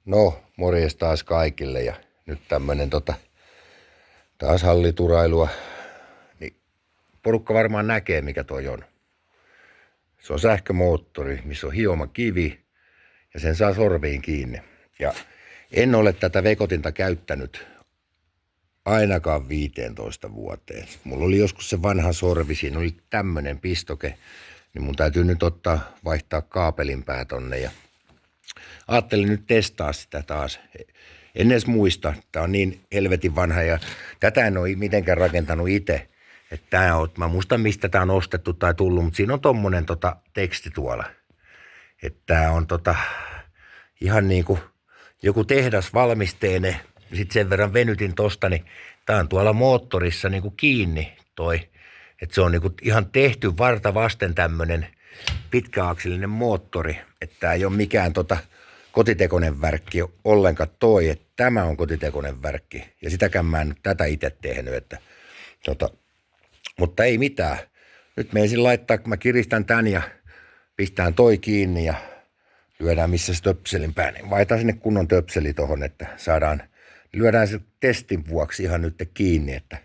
No, morjes taas kaikille ja nyt tämmönen taas halliturailua. Niin porukka varmaan näkee mikä toi on. Se on sähkömoottori, missä on hioma kivi ja sen saa sorviin kiinni. Ja en ole tätä vekotinta käyttänyt ainakaan 15 vuoteen. Mulla oli joskus se vanha sorvi, siinä oli tämmönen pistoke, niin mun täytyy nyt vaihtaa kaapelin pää tonne ja ajattelin nyt testaa sitä taas. En edes muista, tää on niin helvetin vanha ja tätä en ole mitenkään rakentanut itse. Mä muistan mistä tää on ostettu tai tullut, mutta siinä on tommonen teksti tuolla. Että tää on ihan niinku joku tehdasvalmisteinen. Sitten sen verran venytin tosta, niin tää on tuolla moottorissa niinku kiinni toi. Että se on niinku ihan tehty varta vasten tämmönen pitkäakselinen moottori. Että tää ei ole mikään kotitekoinen värkki ollenkaan toi, että tämä on kotitekoinen värkki. Ja sitäkään mä en nyt tätä itse tehnyt, että mutta ei mitään. Nyt me ensin laittaa, kun mä kiristän tän ja pistään toi kiinni ja lyödään missä se töpselin pää. Niin vaihtaa sinne kunnon töpseli tohon, että lyödään se testin vuoksi ihan nyt kiinni, että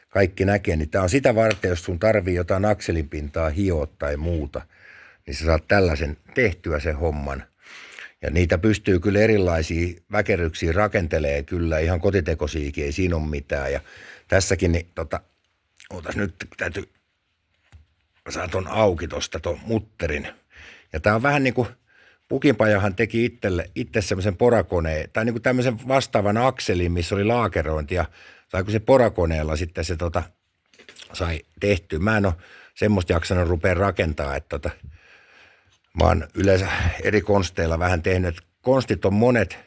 kaikki näkee. Niin tää on sitä varten, jos sun tarvii jotain akselinpintaa hioa tai muuta, niin sä saat tällaisen tehtyä sen homman. Ja niitä pystyy kyllä erilaisia väkeryksiä rakentelee kyllä, ihan kotitekoisiakin, ei siinä ole mitään. Ja tässäkin, niin ootas nyt, täytyy, mä saan ton auki tosta ton mutterin. Ja tää on vähän niinku, Pukinpajahan teki itse semmoisen porakoneen, tai niinku tämmöisen vastaavan akselin, missä oli laakerointi, ja saiko se porakoneella sitten se sai tehty. Mä en oo semmoista jaksanut rupea rakentaa, että mä oon yleensä eri konsteilla vähän tehnyt, että konstit on monet.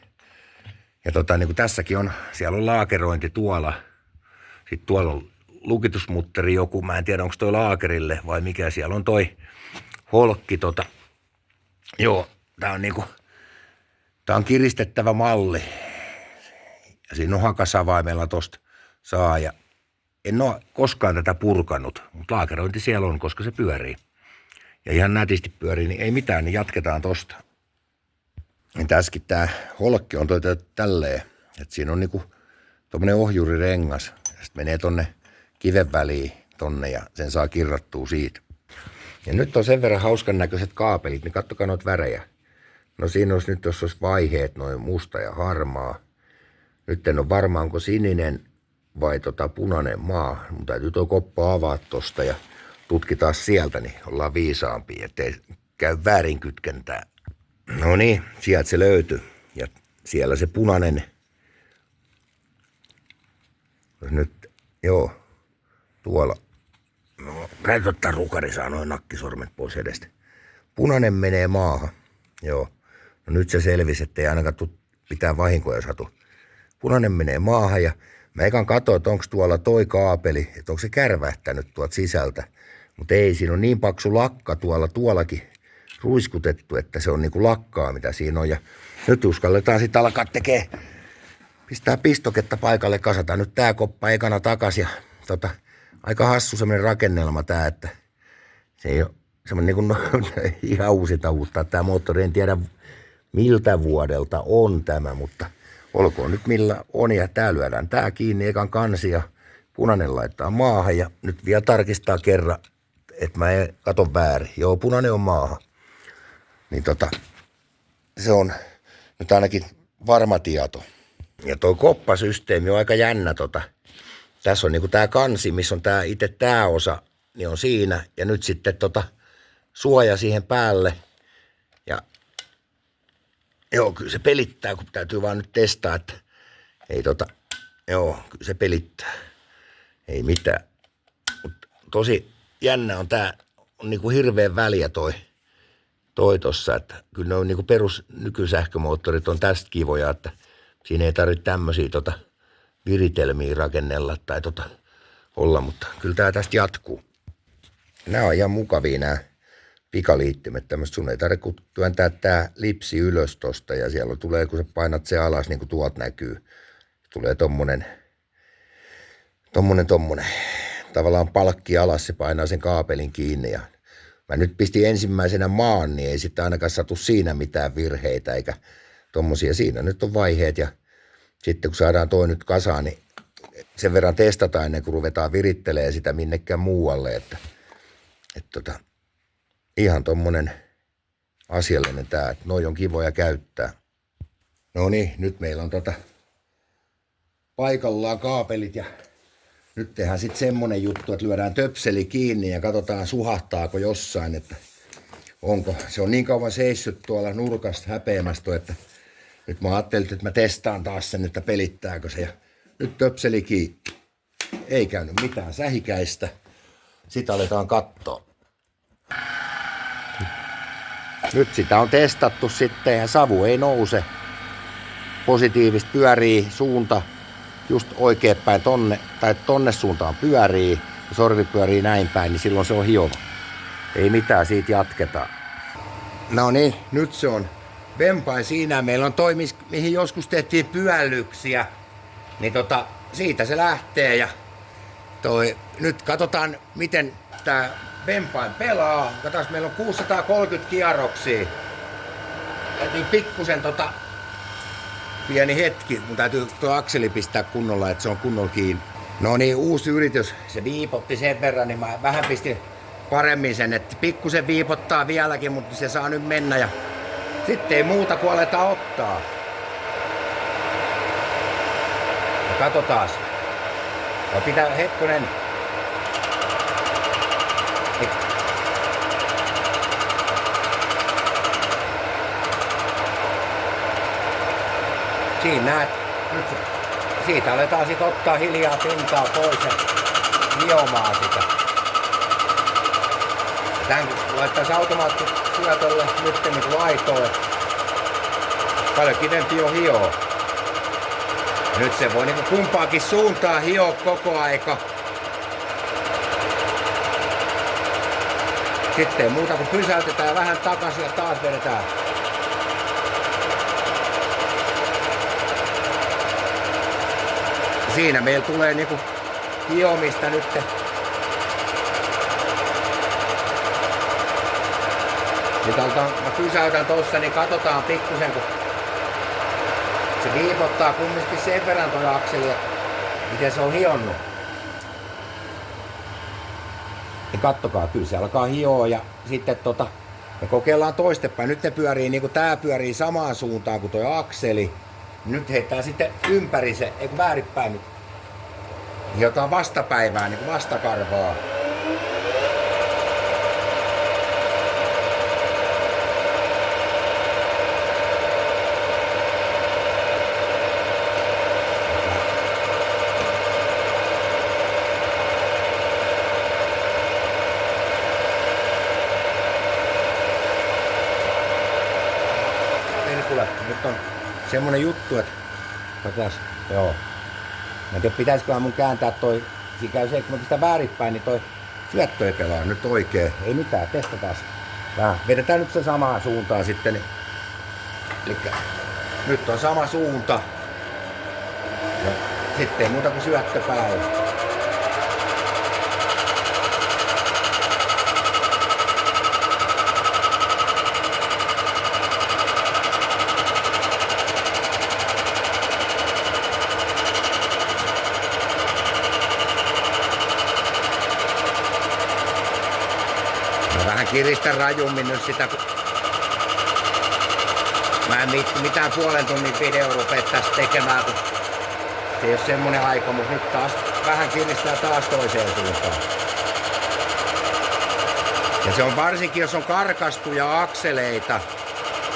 Ja niin kuin tässäkin on, siellä on laakerointi tuolla. Sitten tuolla on lukitusmutteri joku, mä en tiedä onko toi laakerille vai mikä. Siellä on toi holkki Joo, tää on niinku, tää on kiristettävä malli. Ja siinä on hakasavaimella tosta saa ja en oo koskaan tätä purkanut. Mutta laakerointi siellä on, koska se pyörii. Ja ihan nätisti pyörii, niin ei mitään, niin jatketaan tosta. Ja tässäkin tää holkki on tälleen, että siinä on niinku tommonen ohjurirengas. Ja sit menee tonne kiven väliin tonne ja sen saa kirrattua siitä. Ja nyt on sen verran hauskan näköiset kaapelit, niin kattokaa noita värejä. No siinä olisi nyt, jos olisi vaiheet, noin musta ja harmaa. Nyt en ole varma, onko sininen vai punainen maa. Mun täytyy tuo koppa avaa tosta ja tutkitaan sieltä, niin ollaan viisaampia, ettei käy väärinkytkentää. No niin, sieltä se löytyi. Ja siellä se punainen. Nyt, joo, tuolla. No, täytyy ottaa rukari, saa noin nakkisormet pois edestä. Punainen menee maahan, joo. No nyt se selvisi, ettei ainakaan pitää vahinkoja satu. Punainen menee maahan ja mä ekan katsoin, että onko tuolla toi kaapeli, että onko se kärvähtänyt tuolta sisältä. Mutta ei, siinä on niin paksu lakka tuollakin ruiskutettu, että se on niinku lakkaa mitä siinä on. Ja nyt uskalletaan sitten alkaa pistää pistoketta paikalle, kasataan nyt tää koppa ekana takas ja aika hassu semmonen rakennelma tää, että se ei ole semmonen niinku ihan uusinta uutta. Tää moottori en tiedä miltä vuodelta on tämä, mutta olkoon nyt millä on ja tää lyödään tää kiinni ekan kansi ja punainen laittaa maahan ja nyt vielä tarkistaa kerran, että mä en kato väärin. Joo, punainen on maahan. Niin se on nyt ainakin varma tieto. Ja toi koppasysteemi on aika jännä Tässä on niinku tää kansi, missä on itse tää osa, niin on siinä. Ja nyt sitten suoja siihen päälle. Ja joo, kyllä se pelittää, kun täytyy vaan nyt testaa, että ei joo, kyllä se pelittää. Ei mitään. Mut tosi jännä on tää, on niinku hirveän väliä toi tossa, että kyllä ne on niinku perus nykysähkömoottorit on tästä kivoja, että siinä ei tarvitse tämmösiä viritelmiä rakennella tai olla, mutta kyllä tää tästä jatkuu. Nämä on ihan mukavia nämä pikaliittimet, tämmöistä sun ei tarvitse työntää tää lipsi ylös tosta ja siellä tulee, kun sä painat se alas, niin kuin tuolta näkyy, tulee tommonen, tavallaan palkki alas, se painaa sen kaapelin kiinni ja mä nyt pistin ensimmäisenä maan, niin ei sitten ainakaan satu siinä mitään virheitä eikä tommosia. Siinä nyt on vaiheet ja sitten kun saadaan toi nyt kasaan, niin sen verran testataan ennen kuin ruvetaan virittelemään sitä minnekään muualle, että ihan tommonen asiallinen tää, että noi on kivoja käyttää. No niin, nyt meillä on paikallaan kaapelit ja nyt tehdään sitten semmonen juttu, että lyödään töpseli kiinni ja katsotaan suhahtaako jossain, että onko. Se on niin kauan seissyt tuolla nurkasta häpeämästä, että nyt mä ajattelin, että mä testaan taas sen, että pelittääkö se. Ja nyt töpseli kiinni. Ei käynyt mitään sähikäistä. Sitä aletaan katsoa. Nyt sitä on testattu sitten ja savu ei nouse. Positiivisesti pyörii suunta just oikeinpäin tonne suuntaan pyörii. Ja sorvi pyörii näin päin, niin silloin se on hiova. Ei mitään, siitä jatketaan. No niin, nyt se on vempain siinä. Meillä on toi, mihin joskus tehtiin pyällyksiä. Niin siitä se lähtee ja nyt katsotaan miten tää vempain pelaa. Katsotaan, meillä on 630 kierroksia. Niin pikkusen pieni hetki. Mun täytyy tuo akseli pistää kunnolla, että se on kunnolla kiinni. No niin, uusi yritys. Se viipotti sen verran, niin mä vähän pistin paremmin sen, että pikkusen viipottaa vieläkin, mutta se saa nyt mennä ja sitten ei muuta kuin aletaan ottaa. Ja katsotaas. Ja pitää hetkonen. Siinä näet. Nyt siitä aletaan sit ottaa hiljaa pintaa pois ja hiomaan sitä. Tän laittaisi automaattisyötölle nyt niin kuin laitoon. Paljon kivempi on hioa. Nyt se voi niinku kumpaakin suuntaan hioa koko aika. Sitten ei muuta kuin pysäytetään vähän takaisin ja taas vedetään. Siinä meillä tulee niinku hiomista nyt. Mä pysäytän tossa, niin katsotaan pikkusen, kun se viipottaa kumminkin sen verran toi akseli, miten se on hionnut. Niin kattokaa, kyllä se alkaa hioa ja sitten me kokeillaan toistepäin. Nyt ne pyörii niin kuin tää pyörii samaan suuntaan kuin toi akseli. Nyt heittää sitten ympäri se, eikö väärinpäin nyt. Hiotaan vastapäivää, niin kuin vastakarvaa. Nyt on semmonen juttu, että joo. Mä en tiedä, pitäisiköhän mun kääntää toi, siinä käy se, että kun mä pistän väärinpäin, niin toi syöttö ei pelaa nyt oikein. Ei mitään, testataan. Vedetään nyt se samaan suuntaan sitten. Niin. Elikkä nyt on sama suunta. Ja sitten ei muuta kuin syöttö päin. Vähän kiristä rajummin nyt sitä, kun mä en mitään puolen tunnin video rupea tästä tekemään, kun se ei ole semmonen aika, mutta nyt taas vähän kiristää taas toiseen suuntaan. Ja se on varsinkin, jos on karkastuja akseleita,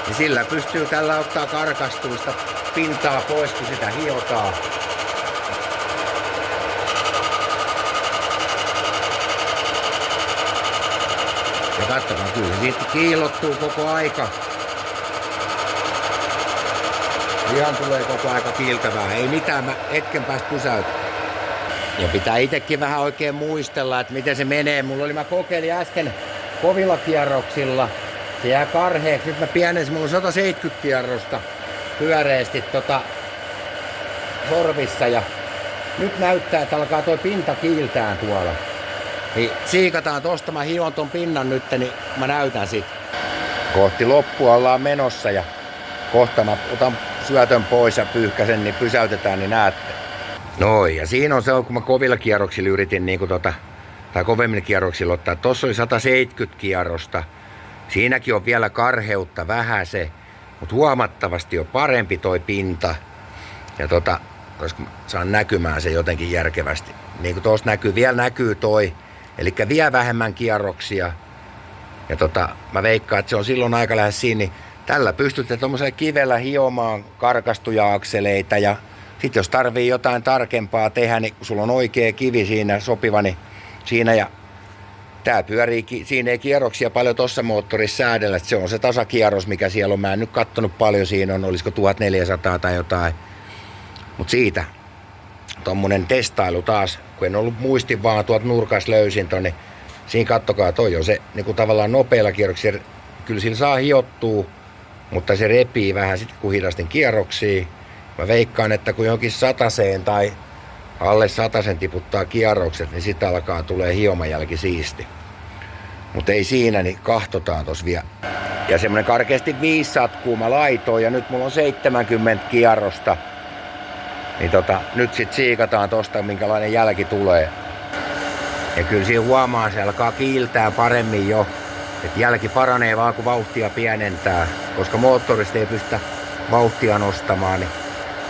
niin sillä pystyy tällä ottaa karkastuista pintaa pois, kun sitä hiotaan. Ja katsotaan, kyllä siitä kiillottuu koko aika. Ihan tulee koko aika kiiltävää. Ei mitään, mä hetken päästä pysäytän. Ja pitää itekin vähän oikein muistella, että miten se menee. Mä kokeilin äsken kovilla kierroksilla. Se jää karheeksi. Nyt mä pienensin, mulla on 170 kierrosta pyöreästi sorvissa. Ja nyt näyttää, että alkaa toi pinta kiiltää tuolla. Niin siikataan tosta, mä hion ton pinnan nyt, niin mä näytän sit. Kohti loppua ollaan menossa ja kohta mä otan syötön pois ja pyyhkäsen, niin pysäytetään, niin näette. Noin, ja siinä on se, kun mä kovilla kierroksilla yritin niin kuin tai kovemmilla kierroksilla ottaa. Tossa oli 170 kierrosta. Siinäkin on vielä karheutta vähän se, mutta huomattavasti on parempi toi pinta. Ja koska saan näkymään se jotenkin järkevästi. Niin kuin tuossa vielä näkyy toi. Eli vielä vähemmän kierroksia. Ja mä veikkaan, että se on silloin aika lähes siinä. Niin tällä pystytte tuommoisella kivellä hiomaan karkastuja akseleita. Ja sitten jos tarvii jotain tarkempaa tehdä, niin kun sulla on oikea kivi siinä sopiva, niin siinä ja tää pyörii, siinä ei kierroksia paljon tossa moottorissa säädellä. Se on se tasakierros, mikä siellä on. Mä en nyt kattonut paljon siinä on, olisiko 1400 tai jotain. Mut siitä tommonen testailu taas, kun en ollut muistin vaan tuolta nurkas löysin ton, niin siinä kattokaa, toi on se niin kuin tavallaan nopeilla kierroksilla. Kyllä sillä saa hiottua, mutta se repii vähän sitten kun hidastin kierroksia. Mä veikkaan, että kun johonkin 100 tai alle 100 tiputtaa kierrokset, niin sitä alkaa tulee hiomanjälki siisti. Mutta ei siinä, niin kahtotaan tos vielä. Ja semmonen karkeasti 5 satkuu mä laitoin ja nyt mulla on 70 kierrosta. Niin nyt sit siikataan tosta minkälainen jälki tulee. Ja kyllä siinä huomaa, se alkaa kiiltää paremmin jo. Että jälki paranee vaan kun vauhtia pienentää. Koska moottorista ei pystytä vauhtia nostamaan, niin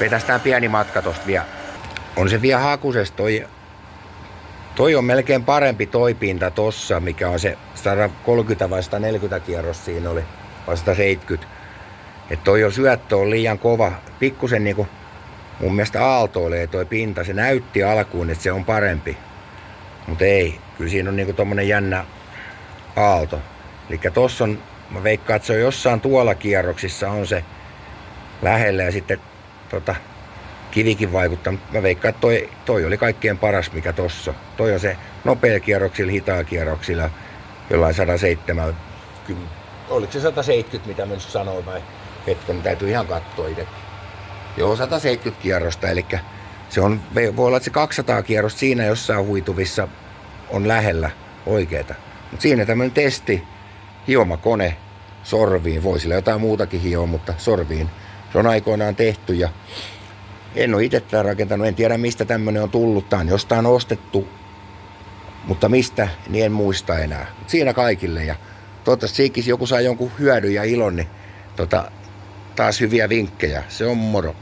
vetästään pieni matka tosta vielä. On se vielä hakusesta toi on melkein parempi toi pinta tossa, mikä on se 130 vai 140 kierros siinä oli, vai 170. Että toi syöttö on liian kova. Pikkusen niinku mun mielestä aaltoilee toi pinta. Se näytti alkuun, että se on parempi. Mutta ei. Kyllä siinä on niinku tommonen jännä aalto. Elikkä tossa on, mä veikkaan, että se on jossain tuolla kierroksissa on se lähellä ja sitten kivikin vaikuttaa. Mä veikkaan, että toi oli kaikkein paras mikä tossa. Toi on se nopea kierroksilla, hitaa kierroksilla, jollain 170. Oliko se 170 mitä mä nyt sanoin vai hetken, täytyy ihan katsoa itse. Joo, 170 kierrosta, eli se on, voi olla, että se 200 kierrosta siinä jossain huituvissa on lähellä oikeeta. Mutta siinä tämmönen testi, hiomakone sorviin, voi sillä jotain muutakin hioa, mutta sorviin. Se on aikoinaan tehty ja en ole itse tätä rakentanut, en tiedä mistä tämmönen on tullut. Tää on jostain ostettu, mutta mistä, niin en muista enää. Mut siinä kaikille ja toivottavasti siikin joku saa jonkun hyödyn ja ilon, niin taas hyviä vinkkejä. Se on moro.